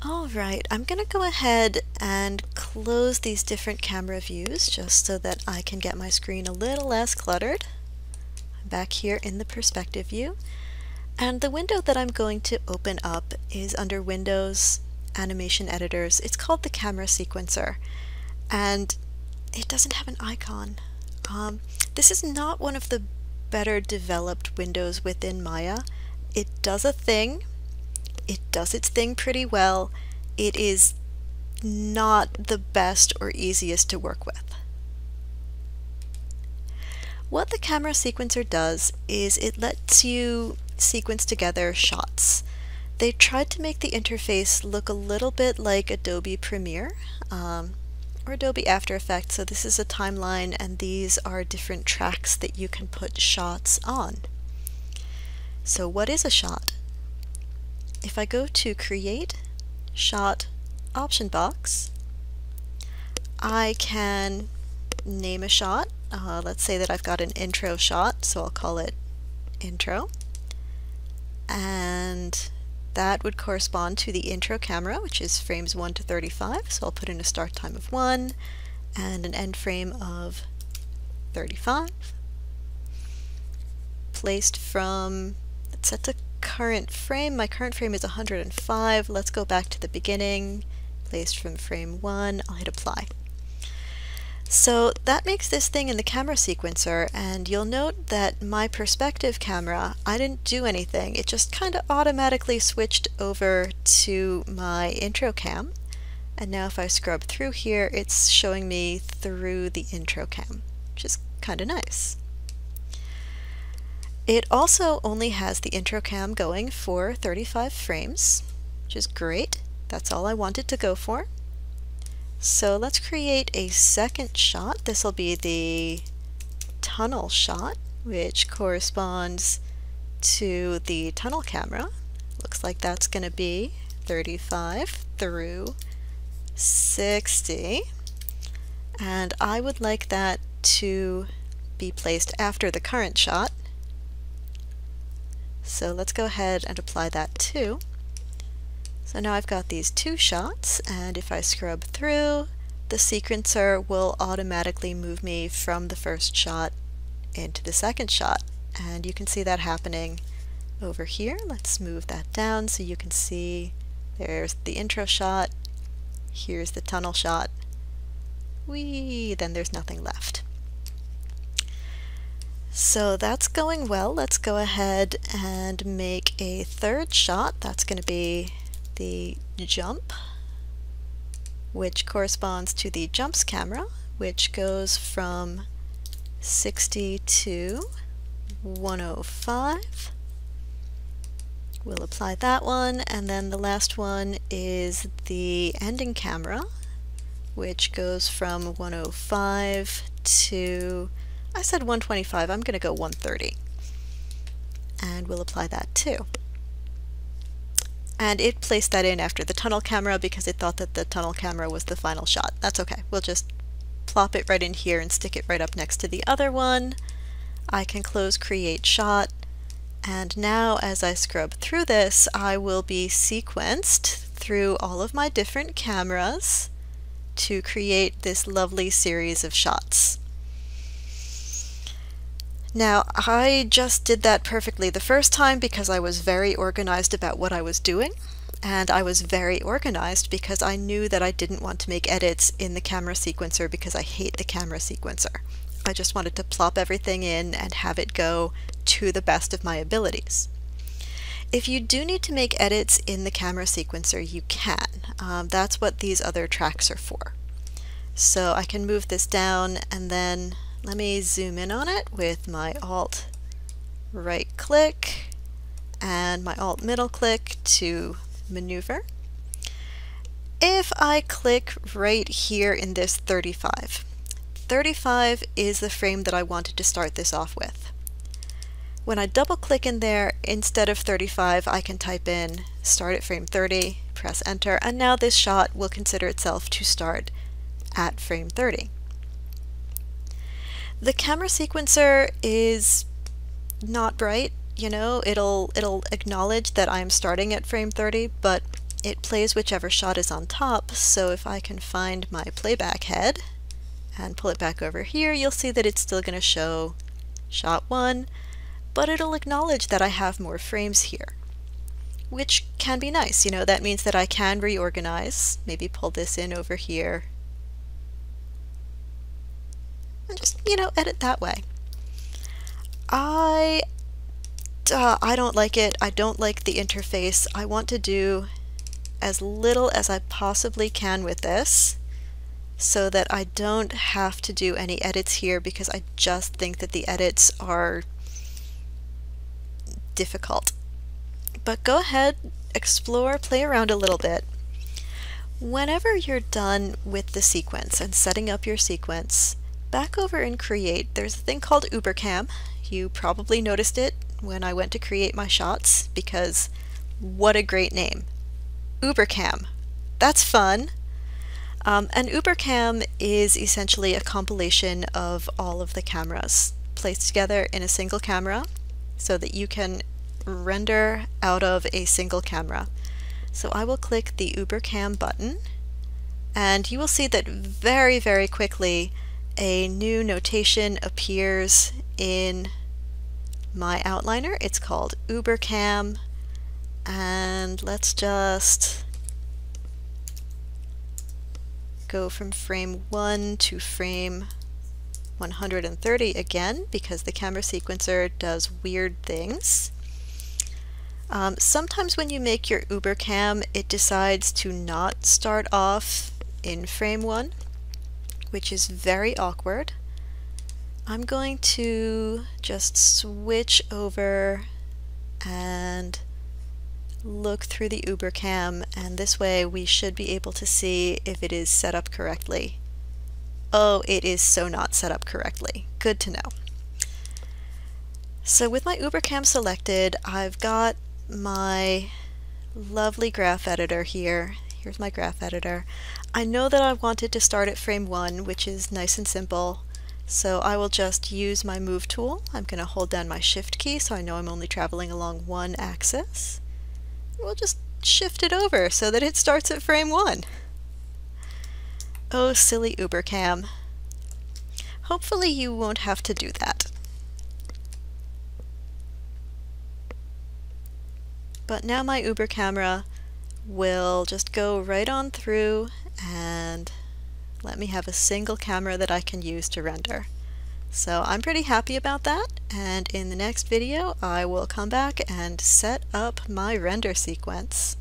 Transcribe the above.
Alright, I'm going to go ahead and close these different camera views just so that I can get my screen a little less cluttered. I'm back here in the perspective view, and the window that I'm going to open up is under Windows Animation Editors. It's called the Camera Sequencer, and it doesn't have an icon. This is not one of the better developed windows within Maya. It does a thing. It does its thing pretty well. It is not the best or easiest to work with. What the camera sequencer does is it lets you sequence together shots. They tried to make the interface look a little bit like Adobe Premiere or Adobe After Effects. So this is a timeline and these are different tracks that you can put shots on. So what is a shot? If I go to Create, Shot, Option Box, I can name a shot. Let's say that I've got an intro shot, so I'll call it Intro. And that would correspond to the intro camera, which is frames 1 to 35. So I'll put in a start time of 1 and an end frame of 35. Placed from, let's set to current frame. My current frame is 105. Let's go back to the beginning. Placed from frame 1. I'll hit apply. So that makes this thing in the camera sequencer, and you'll note that my perspective camera, I didn't do anything. It just kind of automatically switched over to my intro cam. And now if I scrub through here, it's showing me through the intro cam, which is kind of nice. It also only has the intro cam going for 35 frames, which is great. That's all I wanted to go for. So let's create a second shot. This will be the tunnel shot, which corresponds to the tunnel camera. Looks like that's going to be 35 through 60. And I would like that to be placed after the current shot. So let's go ahead and apply that too. So now I've got these two shots, and if I scrub through, the sequencer will automatically move me from the first shot into the second shot. And you can see that happening over here. Let's move that down so you can see there's the intro shot, here's the tunnel shot, whee, then there's nothing left. So that's going well. Let's go ahead and make a third shot. That's going to be the jump, which corresponds to the jumps camera, which goes from 60 to 105. We'll apply that one, and then the last one is the ending camera, which goes from 105 to, I said 125, I'm going to go 130. And we'll apply that too. And it placed that in after the tunnel camera because it thought that the tunnel camera was the final shot. That's okay. We'll just plop it right in here and stick it right up next to the other one. I can close Create Shot. And now as I scrub through this, I will be sequenced through all of my different cameras to create this lovely series of shots. Now, I just did that perfectly the first time because I was very organized about what I was doing, and I was very organized because I knew that I didn't want to make edits in the camera sequencer because I hate the camera sequencer. I just wanted to plop everything in and have it go to the best of my abilities. If you do need to make edits in the camera sequencer, you can. That's what these other tracks are for. So I can move this down, and then let me zoom in on it with my Alt right click and my Alt middle click to maneuver. If I click right here in this 35, 35 is the frame that I wanted to start this off with. When I double click in there, instead of 35, I can type in start at frame 30, press enter, and now this shot will consider itself to start at frame 30. The camera sequencer is not bright, you know, it'll acknowledge that I'm starting at frame 30, but it plays whichever shot is on top, so if I can find my playback head and pull it back over here, you'll see that it's still going to show shot 1, but it'll acknowledge that I have more frames here, which can be nice. You know, that means that I can reorganize, maybe pull this in over here, and just, you know, edit that way. I don't like it. I don't like the interface. I want to do as little as I possibly can with this so that I don't have to do any edits here, because I just think that the edits are difficult. But go ahead, explore, play around a little bit. Whenever you're done with the sequence and setting up your sequence, back over in Create, there's a thing called Ubercam. You probably noticed it when I went to create my shots, because what a great name. Ubercam. That's fun. And Ubercam is essentially a compilation of all of the cameras placed together in a single camera so that you can render out of a single camera. So I will click the Ubercam button, and you will see that very, very quickly a new notation appears in my outliner. It's called Ubercam, and let's just go from frame 1 to frame 130 again, because the camera sequencer does weird things. Sometimes when you make your Ubercam, it decides to not start off in frame 1, which is very awkward. I'm going to just switch over and look through the Ubercam, and this way we should be able to see if it is set up correctly. Oh, it is so not set up correctly. Good to know. So with my Ubercam selected, I've got my lovely graph editor here. Here's my graph editor. I know that I wanted to start at frame 1, which is nice and simple, so I will just use my move tool. I'm going to hold down my shift key so I know I'm only traveling along one axis. We'll just shift it over so that it starts at frame 1. Oh, silly Ubercam. Hopefully you won't have to do that. But now my Uber camera will just go right on through and let me have a single camera that I can use to render. So I'm pretty happy about that, and in the next video I will come back and set up my render sequence.